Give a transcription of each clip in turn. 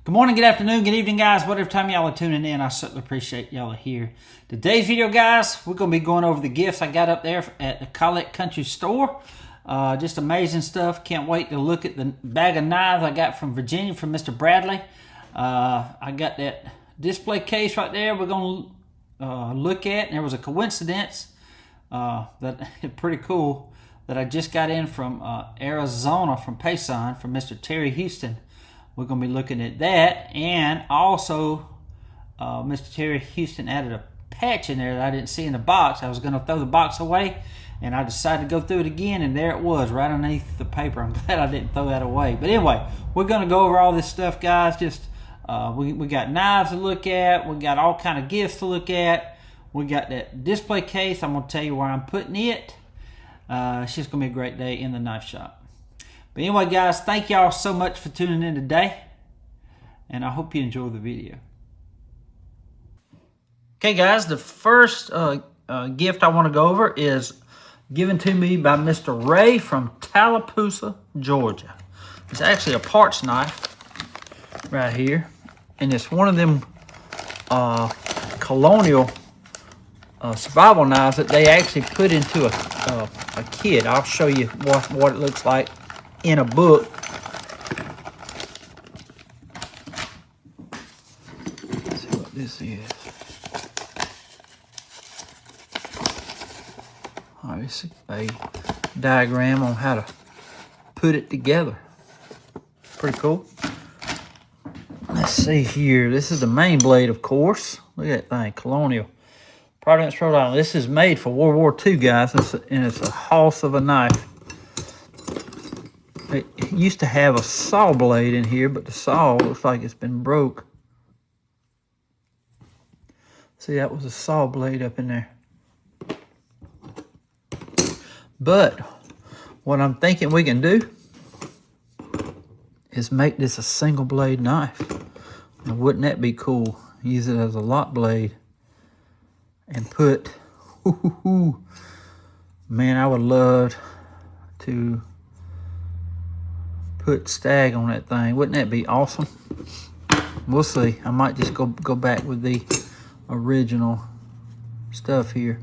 Good morning, good afternoon, good evening, guys. Whatever time y'all are tuning in, I certainly appreciate y'all are here. Today's video, guys, we're going to be going over the gifts I got up there at the Collett Country Store. Just amazing stuff. Can't wait to look at the bag of knives I got from Virginia from Mr. Bradley. I got that display case right there we're going to look at. And there was a coincidence that pretty cool that I just got in from Arizona, from Payson, from Mr. Terry Houston. We're going to be looking at that, and also Mr. Terry Houston added a patch in there that I didn't see in the box. I was going to throw the box away, and I decided to go through it again, and there it was right underneath the paper. I'm glad I didn't throw that away. But anyway, we're going to go over all this stuff, guys. Just we got knives to look at. We got all kind of gifts to look at. We got that display case. I'm going to tell you where I'm putting it. It's just going to be a great day in the knife shop. But anyway, guys, thank y'all so much for tuning in today, and I hope you enjoy the video. Okay, guys, the first gift I want to go over is given to me by Mr. Ray from Tallapoosa, Georgia. It's actually a parts knife right here, and it's one of them Colonial Survival Knives that they actually put into a kit. I'll show you what it looks like in a book. Let's see what this is. Obviously, a diagram on how to put it together. Pretty cool. Let's see here. This is the main blade, of course. Look at that thing, Colonial Pilot Rhode Island. This is made for World War II, guys, and it's a hoss of a knife. It used to have a saw blade in here, but the saw looks like it's been broke. See, that was a saw blade up in there. But what I'm thinking we can do is make this a single blade knife. Now, wouldn't that be cool? Use it as a lock blade and put, man, I would love to put stag on that thing. Wouldn't that be awesome? We'll see. I might just go back with the original stuff here.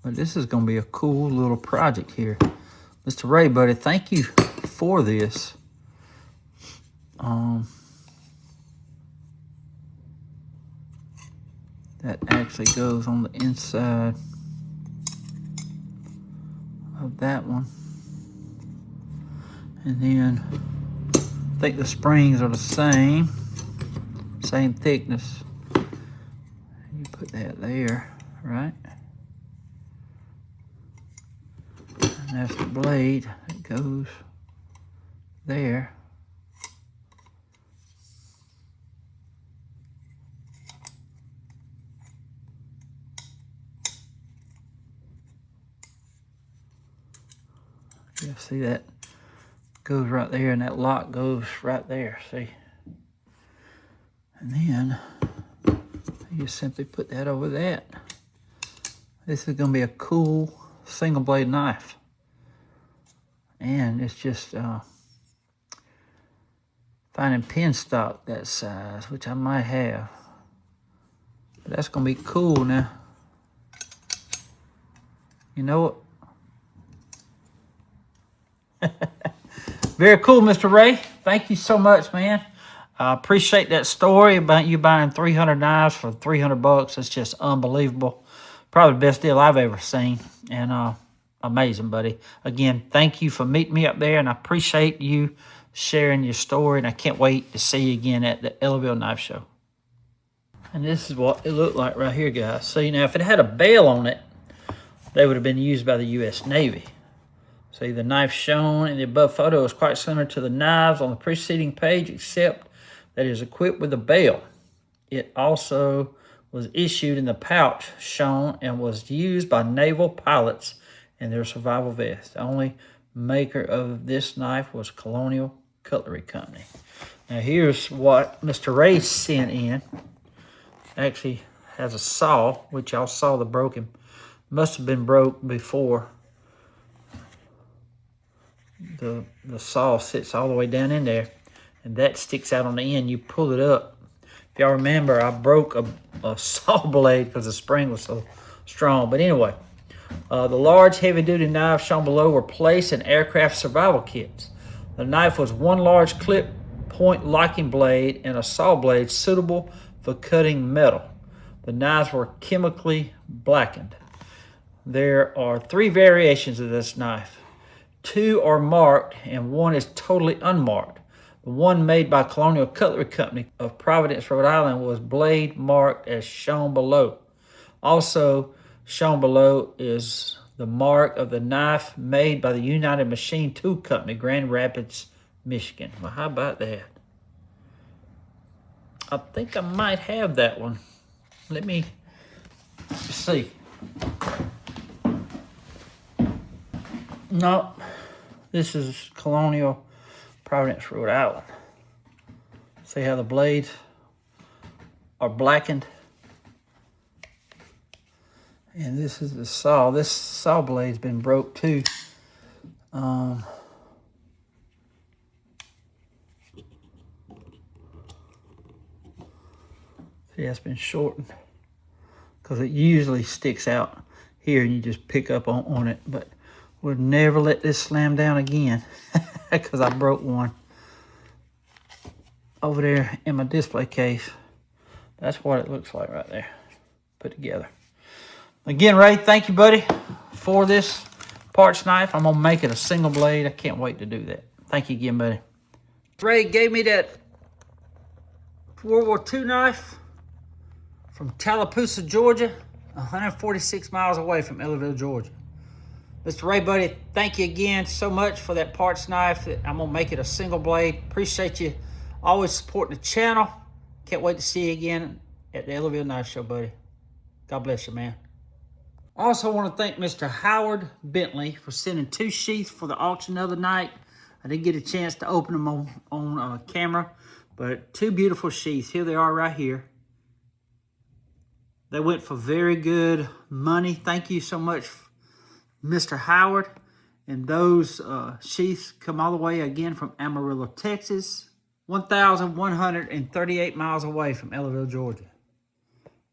But this is going to be a cool little project here. Mr. Ray, buddy, thank you for this. That actually goes on the inside of that one, and then I think the springs are the same thickness. You put that there, right? And that's the blade that goes there. Yeah, see, that goes right there, and that lock goes right there, see? And then you just simply put that over that. This is going to be a cool single blade knife. And it's just finding pin stock that size, which I might have. But that's going to be cool now. You know what? Very cool, Mr. Ray. Thank you so much, man. I appreciate that story about you buying 300 knives for 300 bucks. It's just unbelievable. Probably the best deal I've ever seen. And amazing, buddy. Again, thank you for meeting me up there, and I appreciate you sharing your story, and I can't wait to see you again at the Ellaville Knife Show. And this is what it looked like right here, guys. See, now if it had a bail on it, they would have been used by the U.S. Navy. See, the knife shown in the above photo is quite similar to the knives on the preceding page, except that it is equipped with a bail. It also was issued in the pouch shown and was used by naval pilots in their survival vests. The only maker of this knife was Colonial Cutlery Company. Now here's what Mr. Ray sent in. Actually has a saw, which y'all saw the broken. Must have been broke before the saw sits all the way down in there, and that sticks out on the end. You pull it up. If y'all remember, I broke a saw blade because the spring was so strong. But anyway, the large heavy-duty knives shown below were placed in aircraft survival kits. The knife was one large clip point locking blade and a saw blade suitable for cutting metal. The knives were chemically blackened. There are 3 variations of this knife. 2 are marked and 1 is totally unmarked. The one made by Colonial Cutlery Company of Providence, Rhode Island was blade marked as shown below. Also shown below is the mark of the knife made by the United Machine Tool Company, Grand Rapids, Michigan. Well, how about that? I think I might have that one. Let me see. No, this is Colonial Providence, Rhode Island. See how the blades are blackened? And this is the saw. This saw blade's been broke too. See, it's been shortened because it usually sticks out here and you just pick up on it, but we'll never let this slam down again because I broke one over there in my display case. That's what it looks like right there, put together. Again, Ray, thank you, buddy, for this parts knife. I'm gonna make it a single blade. I can't wait to do that. Thank you again, buddy. Ray gave me that World War II knife from Tallapoosa, Georgia, 146 miles away from Ellerville, Georgia. Mr. Ray, buddy, thank you again so much for that parts knife. I'm gonna make it a single blade. Appreciate you always supporting the channel. Can't wait to see you again at the Ellerville Knife Show, buddy. God bless you, man. I also want to thank Mr. Howard Bentley for sending 2 sheaths for the auction the other night. I didn't get a chance to open them on camera, but 2 beautiful sheaths. Here they are right here. They went for very good money. Thank you so much, Mr. Howard. And those sheaths come all the way again from Amarillo, Texas, 1,138 miles away from Ellerville, Georgia.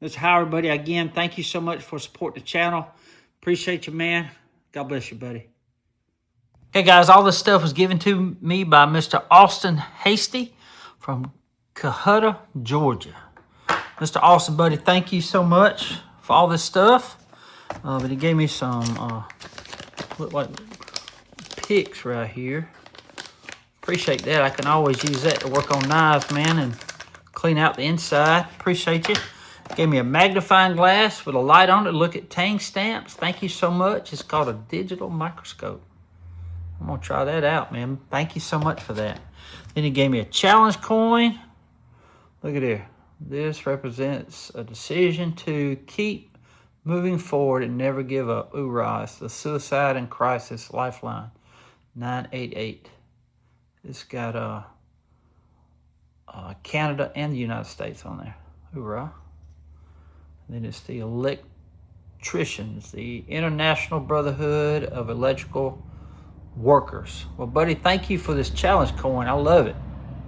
Mr. Howard, buddy, again, thank you so much for supporting the channel. Appreciate you, man. God bless you, buddy. Okay, guys, all this stuff was given to me by Mr. Austin Hasty from Collett, Georgia. Mr. Austin, buddy, thank you so much for all this stuff. But he gave me some, look like picks right here. Appreciate that. I can always use that to work on knives, man, and clean out the inside. Appreciate you. Gave me a magnifying glass with a light on it to look at tang stamps. Thank you so much. It's called a digital microscope. I'm going to try that out, man. Thank you so much for that. Then he gave me a challenge coin. Look at here. This represents a decision to keep moving forward and never give up. Hoorah. It's the Suicide and Crisis Lifeline. 988. It's got Canada and the United States on there. Hoorah. Then it's the electricians, the International Brotherhood of Electrical Workers. Well, buddy, thank you for this challenge coin. I love it.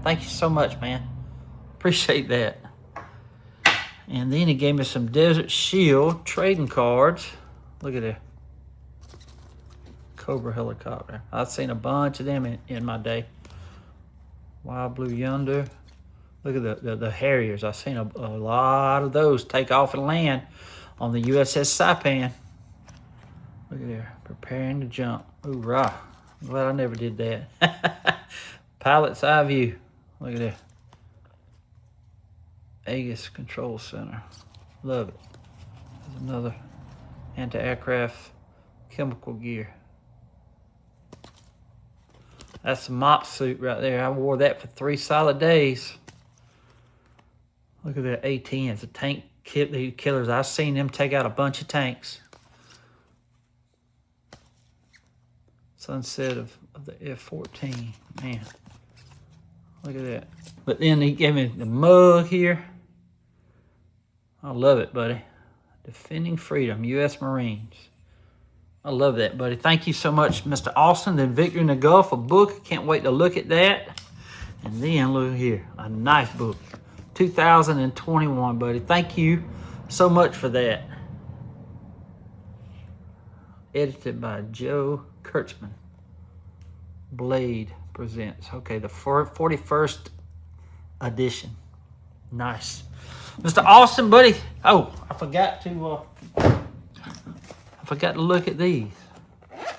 Thank you so much, man. Appreciate that. And then he gave me some Desert Shield trading cards. Look at that. Cobra helicopter. I've seen a bunch of them in my day. Wild Blue Yonder. Look at the Harriers. I've seen a lot of those take off and land on the USS Saipan. Look at there. Preparing to jump. Hoorah. I'm glad I never did that. Pilot's eye view. Look at that. Aegis Control Center. Love it. There's another anti-aircraft chemical gear. That's the mop suit right there. I wore that for 3 solid days. Look at that A-10s, the tank killers. I've seen them take out a bunch of tanks. Sunset of the F-14. Man, look at that. But then he gave me the mug here. I love it, buddy. Defending Freedom, U.S. Marines. I love that, buddy. Thank you so much, Mr. Austin. Then Victory in the Gulf, a book. Can't wait to look at that. And then look here, a knife book. 2021, buddy. Thank you so much for that. Edited by Joe Kurtzman. Blade presents. Okay, the 41st edition. Nice. Mr. Austin, buddy. Oh, I forgot to look at these.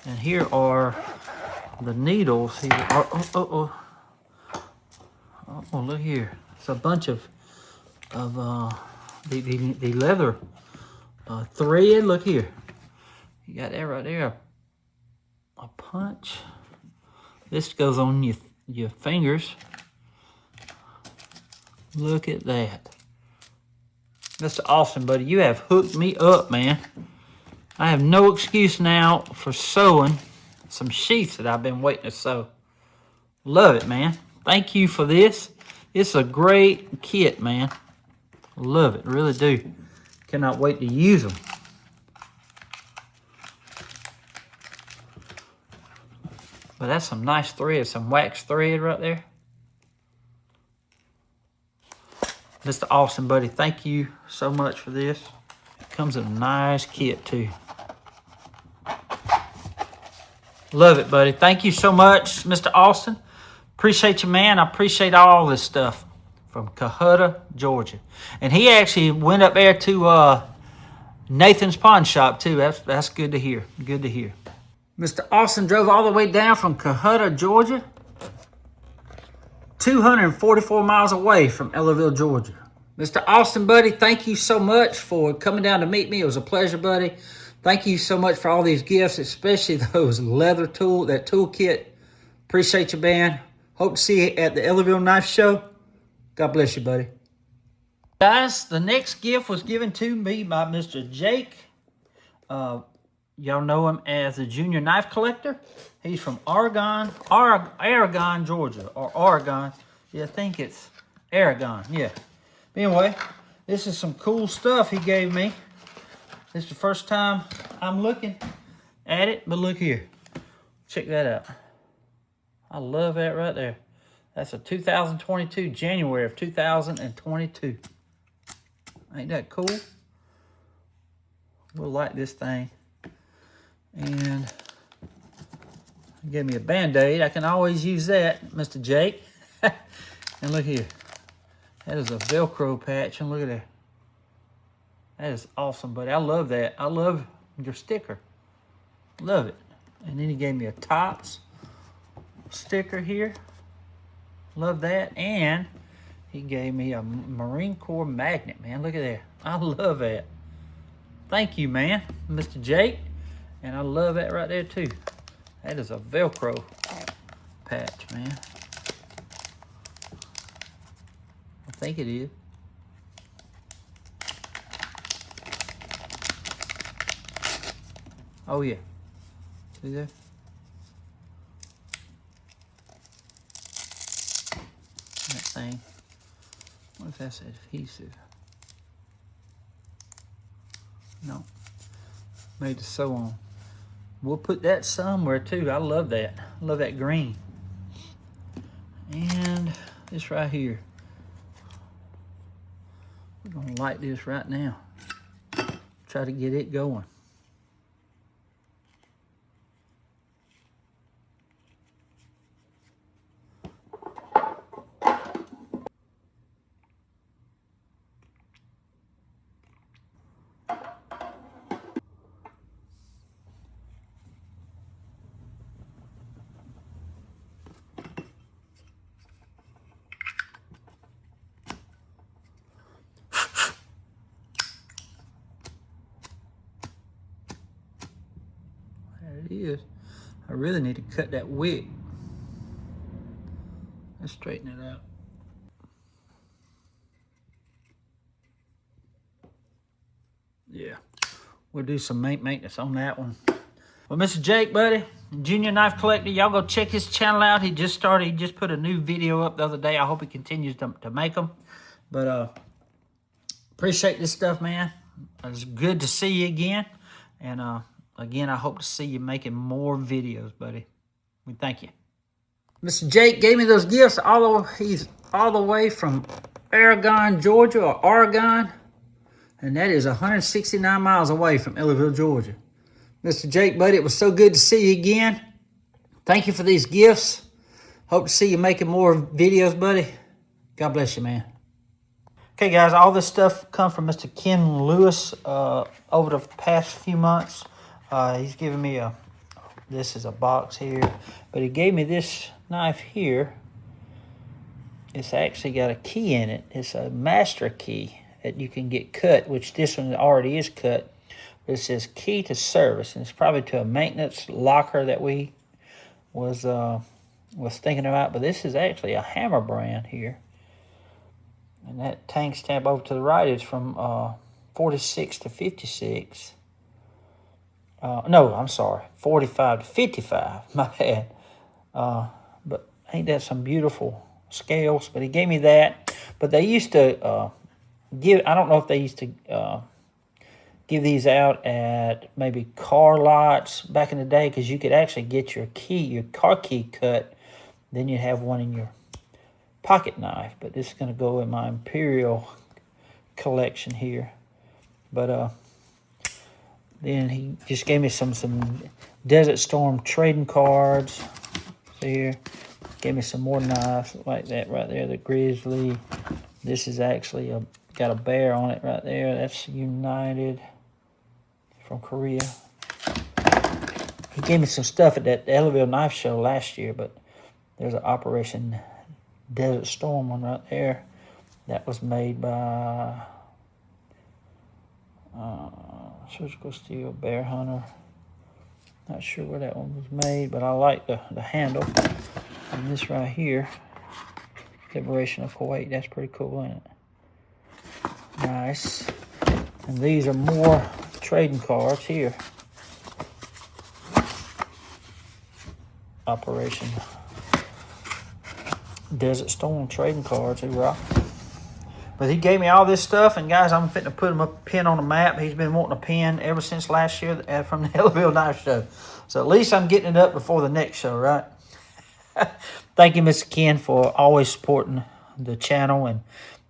And here are the needles. Here are, oh, look here. It's a bunch of the leather thread. Look here. You got that right there. A punch. This goes on your fingers. Look at that. Mr. Austin, buddy, you have hooked me up, man. I have no excuse now for sewing some sheaths that I've been waiting to sew. Love it, man. Thank you for this. It's a great kit, man. Love it, really do. Cannot wait to use them. But that's some nice thread, some wax thread right there. Mr. Austin, buddy, thank you so much for this. It comes in a nice kit, too. Love it, buddy. Thank you so much, Mr. Austin. Appreciate you, man. I appreciate all this stuff from Collett, Georgia. And he actually went up there to Nathan's Pawn Shop, too. That's good to hear. Good to hear. Mr. Austin drove all the way down from Collett, Georgia, 244 miles away from Ellerville, Georgia. Mr. Austin, buddy, thank you so much for coming down to meet me. It was a pleasure, buddy. Thank you so much for all these gifts, especially those leather that toolkit. Appreciate you, man. Hope to see you at the Ellerville Knife Show. God bless you, buddy. Guys, the next gift was given to me by Mr. Jake. Y'all know him as the Junior Knife Collector. He's from Aragon, Georgia, or Oregon. Yeah, I think it's Aragon, yeah. Anyway, this is some cool stuff he gave me. This is the first time I'm looking at it, but look here. Check that out. I love that right there. That's a 2022, January of 2022. Ain't that cool? We'll light this thing. And he gave me a Band-Aid. I can always use that, Mr. Jake. And look here. That is a Velcro patch. And look at that. That is awesome, buddy. I love that. I love your sticker. Love it. And then he gave me a Tops sticker here. Love that. And he gave me a Marine Corps magnet, man. Look at that. I love that. Thank you, man, Mr. Jake. And I love that right there, too. That is a Velcro patch, man. I think it is. Oh, yeah. See there? That thing. What if that's adhesive? No. Made to sew on. We'll put that somewhere too. I love that. I love that green. And this right here. We're gonna light this right now. Try to get it going. It is. I really need to cut that wick. Let's straighten it out. Yeah, we'll do some maintenance on that one. Well, Mr. Jake, buddy, Junior Knife Collector, y'all go check his channel out. He just put a new video up the other day. I hope he continues to make them. But appreciate this stuff, man. It's good to see you again. And again, I hope to see you making more videos, buddy. We thank you. Mr. Jake gave me those gifts. He's all the way from Aragon, Georgia, or Oregon. And that is 169 miles away from Ellerville, Georgia. Mr. Jake, buddy, it was so good to see you again. Thank you for these gifts. Hope to see you making more videos, buddy. God bless you, man. Okay, guys, all this stuff comes from Mr. Ken Lewis over the past few months. He's given me this is a box here, but he gave me this knife here. It's actually got a key in it. It's a master key that you can get cut, which this one already is cut. But it says key to service, and it's probably to a maintenance locker that we was thinking about. But this is actually a hammer brand here. And that tank stamp over to the right is from 46 to 56. No, I'm sorry, 45 to 55. My bad. But ain't that some beautiful scales? But he gave me that. But they used to I don't know if they used to give these out at maybe car lots back in the day, because you could actually get your car key cut. Then you'd have one in your pocket knife. But this is going to go in my Imperial collection here. But then he just gave me some Desert Storm trading cards. See here? Gave me some more knives like that right there, the Grizzly. This is actually got a bear on it right there. That's United from Korea. He gave me some stuff at that Ellerville Knife Show last year, but there's an Operation Desert Storm one right there. That was made by Surgical Steel Bear Hunter. Not sure where that one was made, but I like the handle. And this right here, Liberation of Kuwait, that's pretty cool, isn't it? Nice. And these are more trading cards here. Operation Desert Storm trading cards, hoorah. But he gave me all this stuff, and guys, I'm fitting to put him a pin on the map. He's been wanting a pin ever since last year from the Ellerville Knife Show. So at least I'm getting it up before the next show, right? Thank you, Mr. Ken, for always supporting the channel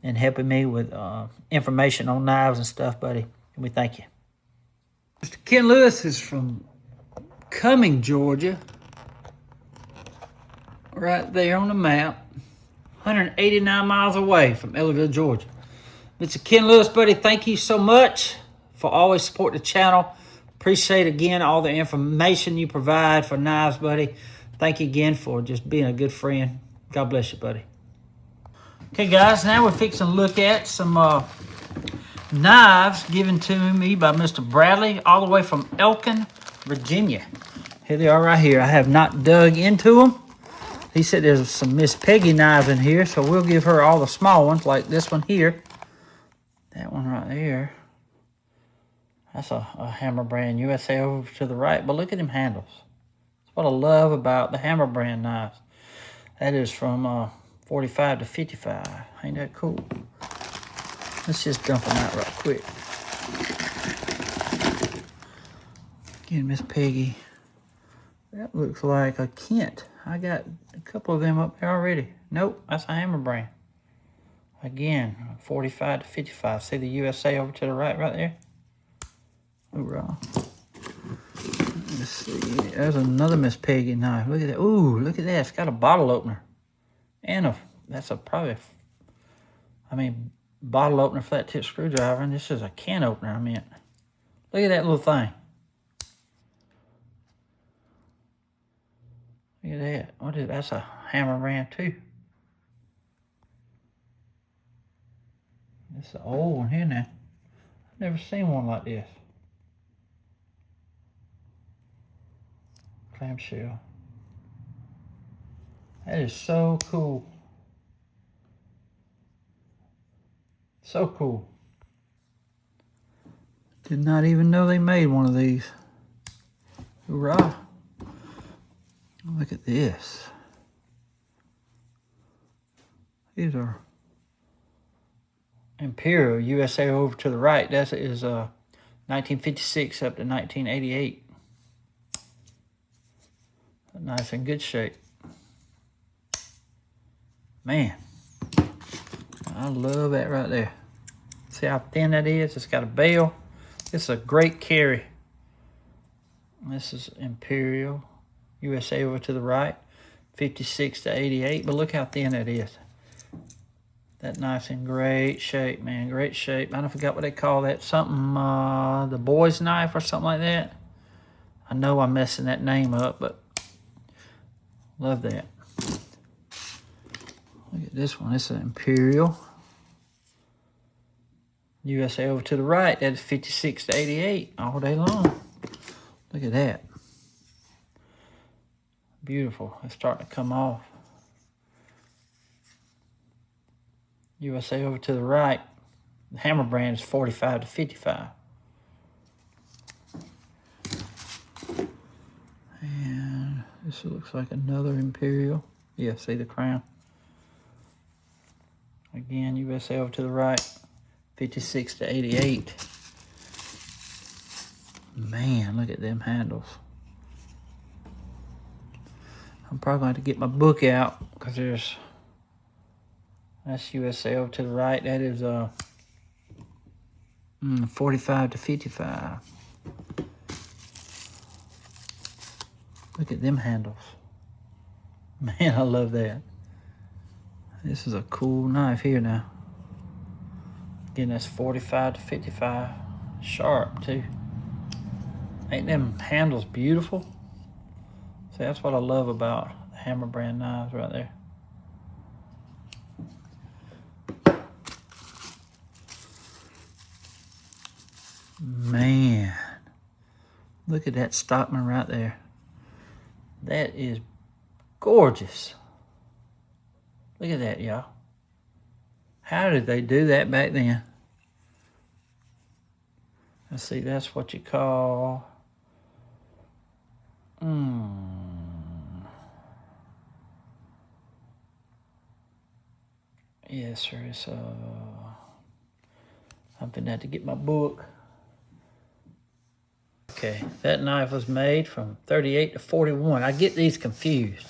and helping me with information on knives and stuff, buddy. And we thank you. Mr. Ken Lewis is from Cumming, Georgia. Right there on the map. 189 miles away from Ellerville, Georgia. Mr. Ken Lewis, buddy, thank you so much for always supporting the channel. Appreciate, again, all the information you provide for knives, buddy. Thank you again for just being a good friend. God bless you, buddy. Okay, guys, now we're fixing to look at some knives given to me by Mr. Bradley, all the way from Elkin, Virginia. Here they are right here. I have not dug into them. He said there's some Miss Peggy knives in here, so we'll give her all the small ones, like this one here. That one right there. That's a Hammer brand USA over to the right, but look at them handles. That's what I love about the Hammer brand knives. That is from 45 to 55. Ain't that cool? Let's just dump them out right quick. Again, Miss Peggy. That looks like a Kent. I got a couple of them up there already. Nope, that's a Hammer brand. Again, 45 to 55. See the USA over to the right there? Hoorah. Let's see. There's another Miss Peggy knife. Look at that. Ooh, look at that. It's got a bottle opener. And that's bottle opener, flat tip screwdriver. And this is a can opener, I meant. Look at that little thing. Look at that. What is that's a Hammer brand too. It's an old one here now. I've never seen one like this. Clamshell. That is so cool. So cool. Did not even know they made one of these. Hoorah. Look at this. These are Imperial USA over to the right. That is 1956 up to 1988. Nice and good shape. Man, I love that right there. See how thin that is? It's got a bell. It's a great carry. This is Imperial. USA over to the right. 56 to 88. But look how thin that is. That knife's in great shape, man. Great shape. I don't forget what they call that. Something, the boy's knife or something like that. I know I'm messing that name up, but love that. Look at this one. It's an Imperial. USA over to the right. That's 56 to 88 all day long. Look at that. Beautiful. It's starting to come off. USA over to the right. The hammer brand is 45 to 55. And this looks like another Imperial. Yeah, see the crown. Again, USA over to the right. 56 to 88. Man, look at them handles. I'm probably going to have to get my book out because that's USA over to the right. That is 45 to 55. Look at them handles. Man, I love that. This is a cool knife here now. Again, that's 45 to 55. Sharp, too. Ain't them handles beautiful? See, that's what I love about the hammer brand knives right there. Man, look at that Stockman right there. That is gorgeous. Look at that, y'all. How did they do that back then? Let's see, that's what you call... Yes, sir. It's I'm gonna have to get my book. Okay, that knife was made from 38 to 41. I get these confused.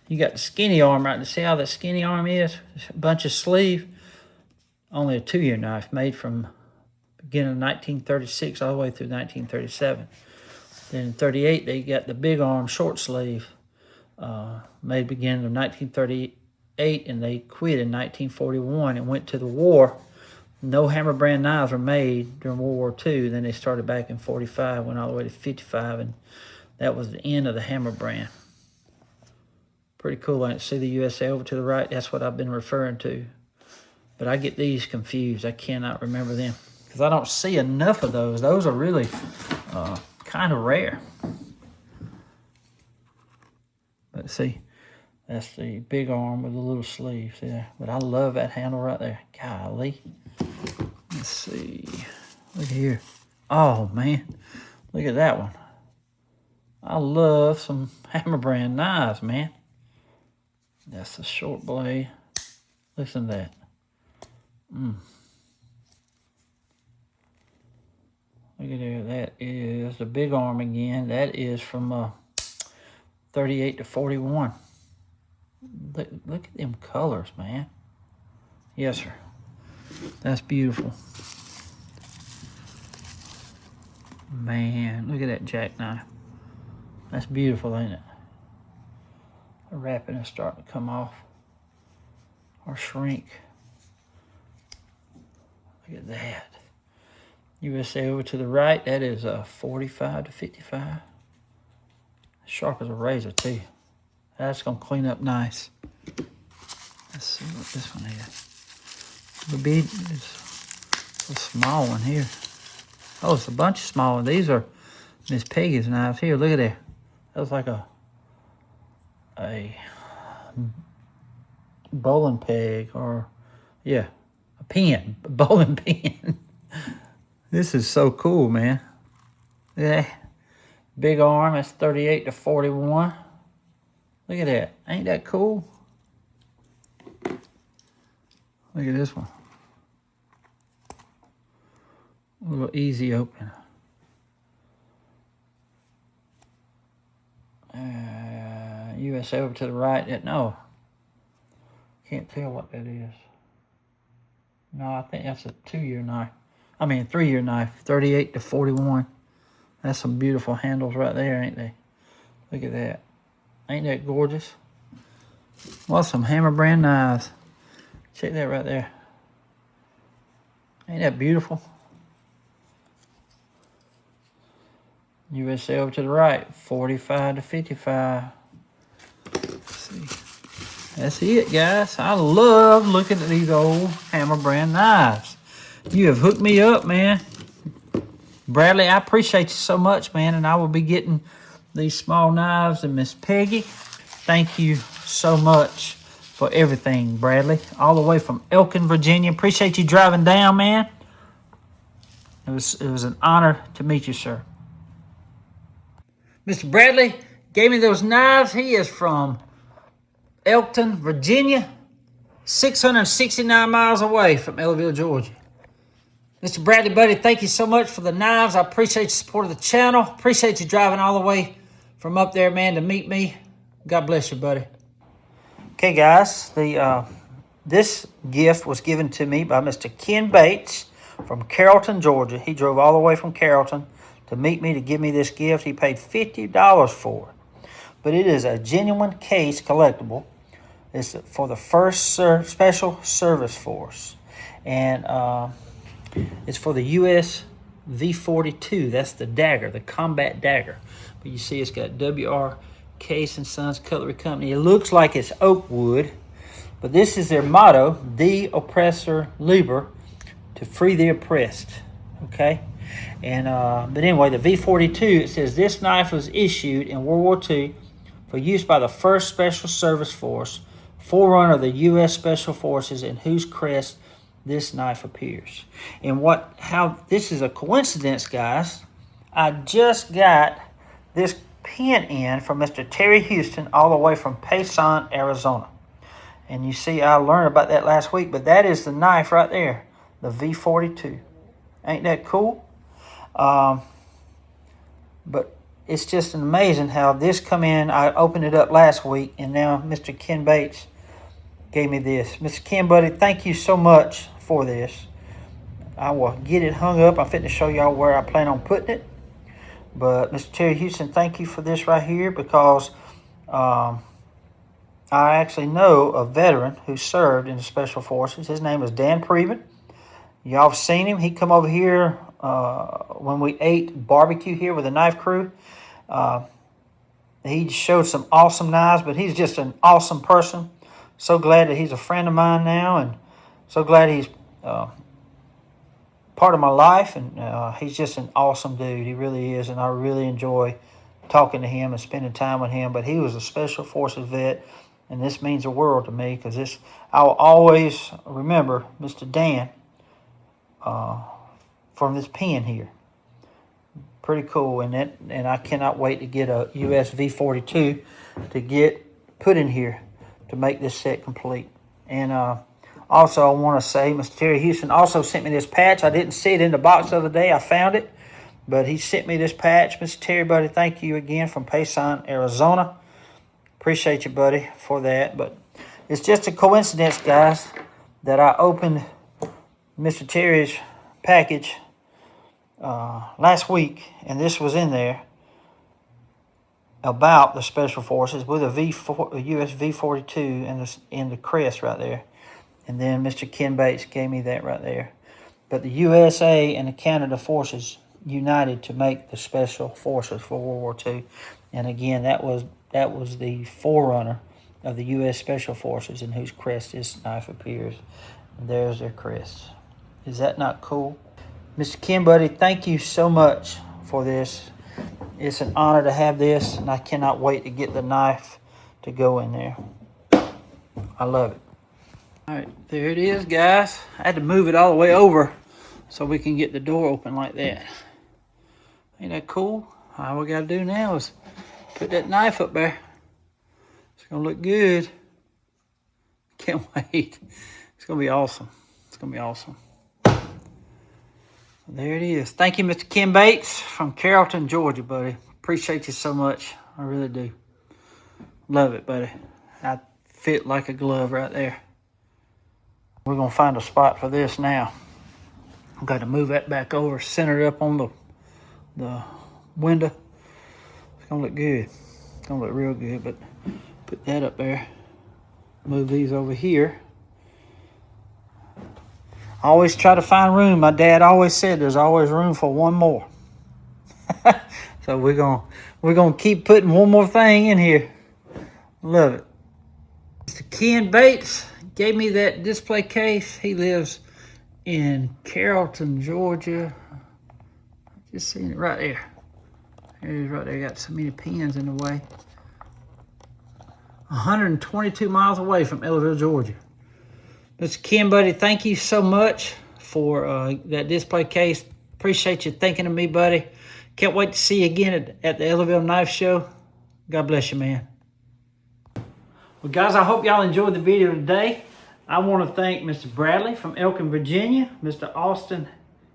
You got the skinny arm right there. See how the skinny arm is? A bunch of sleeve. Only a 2-year knife made from beginning of 1936 all the way through 1937. Then in 38, they got the big arm short sleeve made beginning of 1938, and they quit in 1941 and went to the war. No hammer brand knives were made during World War II. Then they started back in 45, went all the way to 55, and that was the end of the hammer brand. Pretty cool. I see the USA over to the right. That's what I've been referring to. But I get these confused. I cannot remember them because I don't see enough of those. Those are really kind of rare. But see, that's the big arm with the little sleeves there. But I love that handle right there. Golly. Let's see. Look here. Oh, man. Look at that one. I love some hammer brand knives, man. That's the short blade. Listen to that. Look at there. That is the big arm again. That is from 38 to 41. Look at them colors, man. Yes, sir. That's beautiful. Man, look at that jackknife. That's beautiful, ain't it? The wrapping is starting to come off or shrink. Look at that. USA over to the right. That is 45 to 55. Sharp as a razor, too. That's going to clean up nice. Let's see what this one is. The big is a small one here. Oh, it's a bunch of small ones. These are Miss Peggy's knives here. Look at that. That was like a bowling peg or, yeah, a pin, a bowling pin. This is so cool, man. Yeah. Big arm, that's 38 to 41. Look at that. Ain't that cool? Look at this one. A little easy open. USA over to the right. No, can't tell what that is. No, I think that's a 2-year knife. I mean, 3-year knife, 38 to 41. That's some beautiful handles right there, ain't they? Look at that. Ain't that gorgeous? Well, some Hammer brand knives. Check that right there. Ain't that beautiful? USA over to the right, 45 to 55. Let's see. That's it, guys. I love looking at these old Hammer brand knives. You have hooked me up, man. Bradley, I appreciate you so much, man, and I will be getting these small knives. And Miss Peggy, thank you so much for everything, Bradley. All the way from Elkin, Virginia. Appreciate you driving down, man. It was an honor to meet you, sir. Mr. Bradley gave me those knives. He is from Elkton, Virginia, 669 miles away from Ellaville, Georgia. Mr. Bradley, buddy, thank you so much for the knives. I appreciate your support of the channel. Appreciate you driving all the way from up there, man, to meet me. God bless you, buddy. Okay, guys, this gift was given to me by Mr. Ken Bates from Carrollton, Georgia. He drove all the way from Carrollton to meet me to give me this gift. He paid $50 for it. But it is a genuine case collectible. It's for the 1st Special Service Force. And it's for the US V42. That's the dagger, the combat dagger. But you see it's got W.R. Case and Sons Cutlery Company. It looks like it's oak wood. But this is their motto, De Oppressor Liber, to free the oppressed. Okay? And but anyway, the V42, it says this knife was issued in World War II for use by the 1st Special Service Force, forerunner of the U.S. Special Forces, in whose crest this knife appears. And how this is a coincidence, guys. I just got this pin in from Mr. Terry Houston all the way from Payson, Arizona. And you see, I learned about that last week, but that is the knife right there, the V42. Ain't that cool? But it's just amazing how this come in. I opened it up last week, and now Mr. Ken Bates gave me this. Mr. Ken, buddy, thank you so much for this. I will get it hung up. I'm fitting to show y'all where I plan on putting it. But Mr. Terry Houston, thank you for this right here, because I actually know a veteran who served in the Special Forces. His name is Dan Preben. Y'all have seen him. He come over here when we ate barbecue here with the knife crew. He showed some awesome knives, but he's just an awesome person. So glad that he's a friend of mine now, and so glad he's part of my life. And he's just an awesome dude. He really is, and I really enjoy talking to him and spending time with him. But he was a Special Forces vet, and this means the world to me, because I'll always remember Mr. Dan from this pen here. Pretty cool, and I cannot wait to get a US V42 to get put in here to make this set complete. And also, I want to say, Mr. Terry Houston also sent me this patch. I didn't see it in the box the other day. I found it, but he sent me this patch. Mr. Terry, buddy, thank you again from Payson, Arizona. Appreciate you, buddy, for that. But it's just a coincidence, guys, that I opened Mr. Terry's package last week, and this was in there about the Special Forces with a US V42 and the crest right there. And then Mr. Ken Bates gave me that right there. But the USA and the Canada forces united to make the Special Forces for World War II. And again, that was the forerunner of the U.S. Special Forces, in whose crest this knife appears. And there's their crest. Is that not cool? Mr. Ken, buddy, thank you so much for this. It's an honor to have this, and I cannot wait to get the knife to go in there. I love it. All right, there it is, guys. I had to move it all the way over so we can get the door open like that. Ain't that cool? All we got to do now is put that knife up there. It's going to look good. Can't wait. It's going to be awesome. It's going to be awesome. There it is. Thank you, Mr. Ken Bates from Carrollton, Georgia, buddy. Appreciate you so much. I really do. Love it, buddy. I fit like a glove right there. We're gonna find a spot for this now. I've got to move that back over, center it up on the window. It's gonna look good. It's gonna look real good, but put that up there. Move these over here. I always try to find room. My dad always said there's always room for one more. So we're gonna keep putting one more thing in here. Love it. Mr. Ken Bates gave me that display case. He lives in Carrollton, Georgia. Just seeing it right there. There it is right there. Got so many pins in the way. 122 miles away from Ellerville, Georgia. Mr. Ken, buddy, thank you so much for that display case. Appreciate you thinking of me, buddy. Can't wait to see you again at the Ellerville Knife Show. God bless you, man. Well, guys, I hope y'all enjoyed the video today. I want to thank Mr. Bradley from Elkin, Virginia, Mr. Austin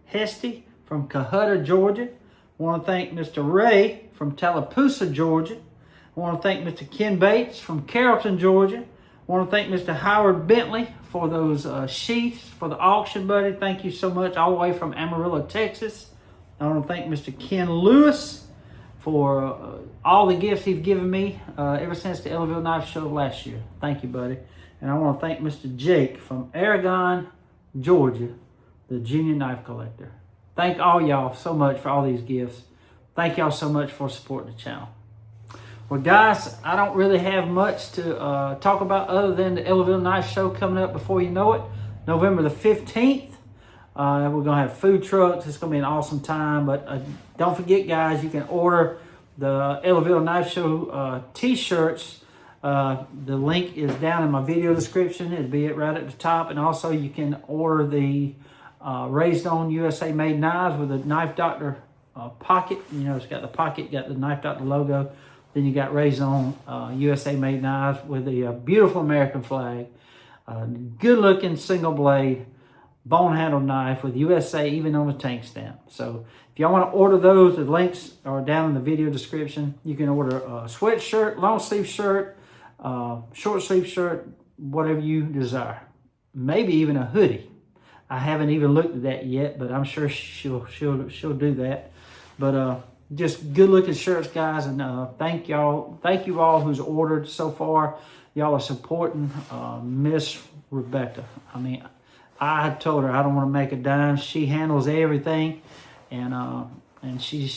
Hasty from Collett, Georgia. I want to thank Mr. Ray from Tallapoosa, Georgia. I want to thank Mr. Ken Bates from Carrollton, Georgia. I want to thank Mr. Howard Bentley for those sheaths for the auction, buddy. Thank you so much, all the way from Amarillo, Texas. I want to thank Mr. Ken Lewis for all the gifts he's given me ever since the Ellerville Knife Show last year. Thank you, buddy. And I want to thank Mr. Jake from Aragon, Georgia, the junior knife collector. Thank all y'all so much for all these gifts. Thank y'all so much for supporting the channel. Well, guys, I don't really have much to talk about other than the Ellerville Knife Show coming up before you know it. November the 15th. We're going to have food trucks. It's going to be an awesome time. But don't forget, guys, you can order the Ellerville Knife Show t-shirts. The link is down in my video description. It'll be right at the top. And also, you can order the Raised On USA Made Knives with a Knife Doctor pocket. You know, it's got the pocket, got the Knife Doctor logo. Then you got Raised On USA Made Knives with a beautiful American flag. Good looking single blade bone handled knife with USA even on the tank stamp. So if y'all want to order those, the links are down in the video description. You can order a sweatshirt, long sleeve shirt, short sleeve shirt, whatever you desire. Maybe even a hoodie. I haven't even looked at that yet, but I'm sure she'll do that. But just good looking shirts, guys, and thank you all who's ordered so far. Y'all are supporting Miss Rebecca. I mean, I told her I don't want to make a dime. She handles everything, and she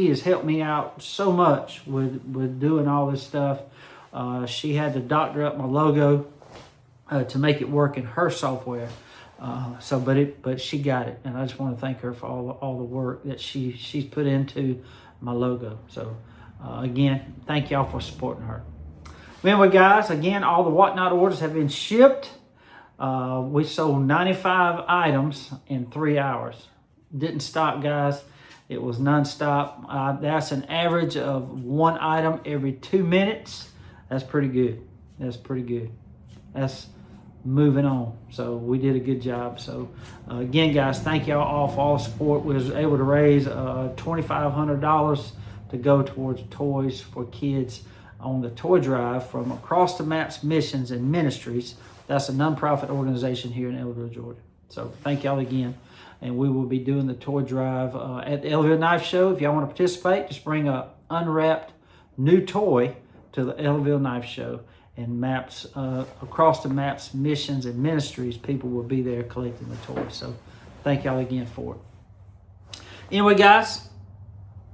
has helped me out so much with doing all this stuff. She had to doctor up my logo to make it work in her software. But she got it, and I just want to thank her for all the work that she's put into my logo. So again, thank y'all for supporting her. Anyway, guys, again, all the Whatnot orders have been shipped. We sold 95 items in 3 hours. Didn't stop, guys. It was nonstop. That's an average of 1 item every 2 minutes. That's pretty good. That's moving on. So we did a good job. So again, guys, thank y'all all for all the support. We was able to raise $2,500 to go towards toys for kids on the toy drive from Across the Maps Missions and Ministries. That's a nonprofit organization here in Ellerville, Georgia. So thank y'all again. And we will be doing the toy drive at the Ellerville Knife Show. If y'all want to participate, just bring a unwrapped new toy to the Ellerville Knife Show. And Maps, Across the Maps Missions and Ministries, people will be there collecting the toys. So thank y'all again for it. Anyway, guys,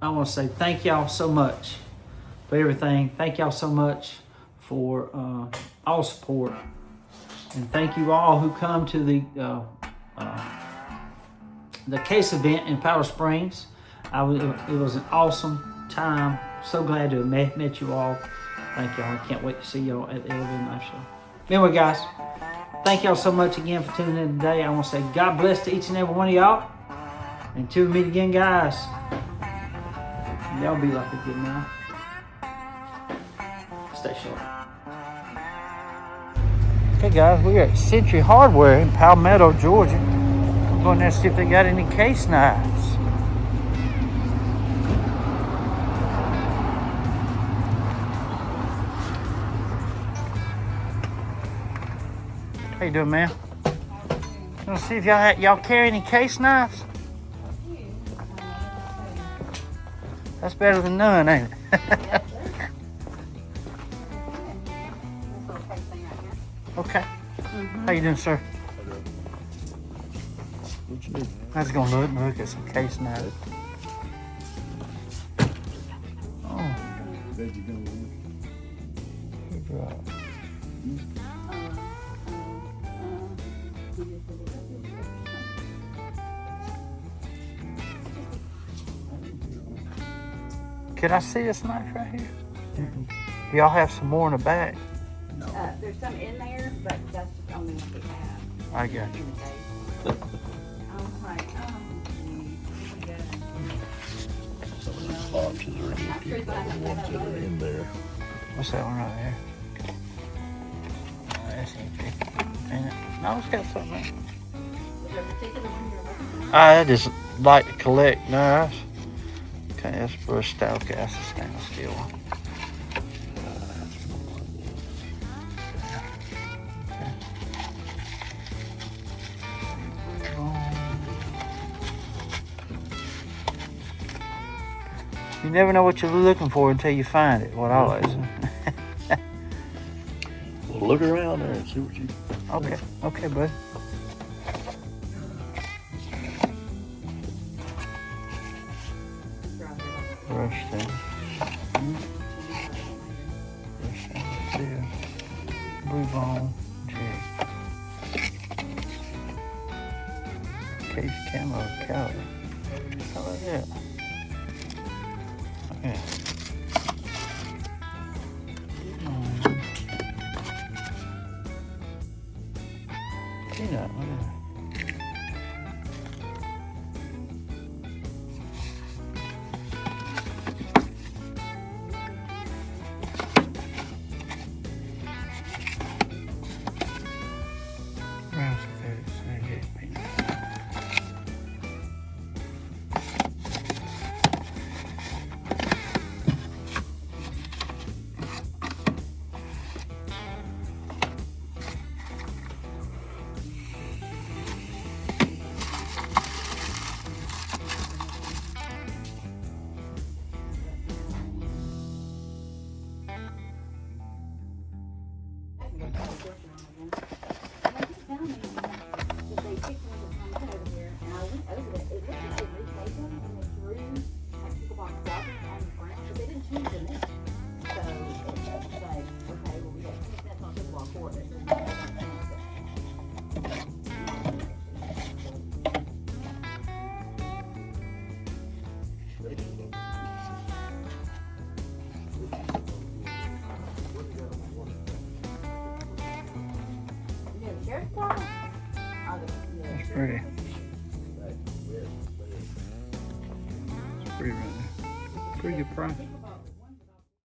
I want to say thank y'all so much for everything. Thank y'all so much for all support. And thank you all who come to the case event in Powder Springs. It was an awesome time. So glad to have met you all. Thank y'all. I can't wait to see y'all at the Ellerville Knife Show. Anyway, guys, thank y'all so much again for tuning in today. I want to say God bless to each and every one of y'all. Until we meet again, guys, y'all be like a good man. Stay sharp. Okay, guys, we're at Century Hardware in Palmetto, Georgia. I'm going there to see if they got any case knives. How you doing, man? Let's see if y'all carry any case knives. That's better than none, ain't it? Okay. How you doing, sir? What you need? I was gonna look at some case knives. Oh. Glad you done with Could I see this knife right here? Do y'all have some more in the back? There's some in there, but that's the only one we have. I got you. boxes are empty, but the ones that are in there. What's that one right there? Oh, that's empty. Ain't it? No, it's got something in it. I just like to collect knives. Okay, that's brush style. Okay, that's a stainless steel one. You never know what you're looking for until you find it. What I always say. Well, look around there and see what you. Okay, okay, bud. Brush thing. Brush thing. Blue bone jig. Case camo Collett. How about that? Yeah. Peanut, look at that. Rounds of 38 peanut. That's pretty. It's pretty right there. Pretty good price.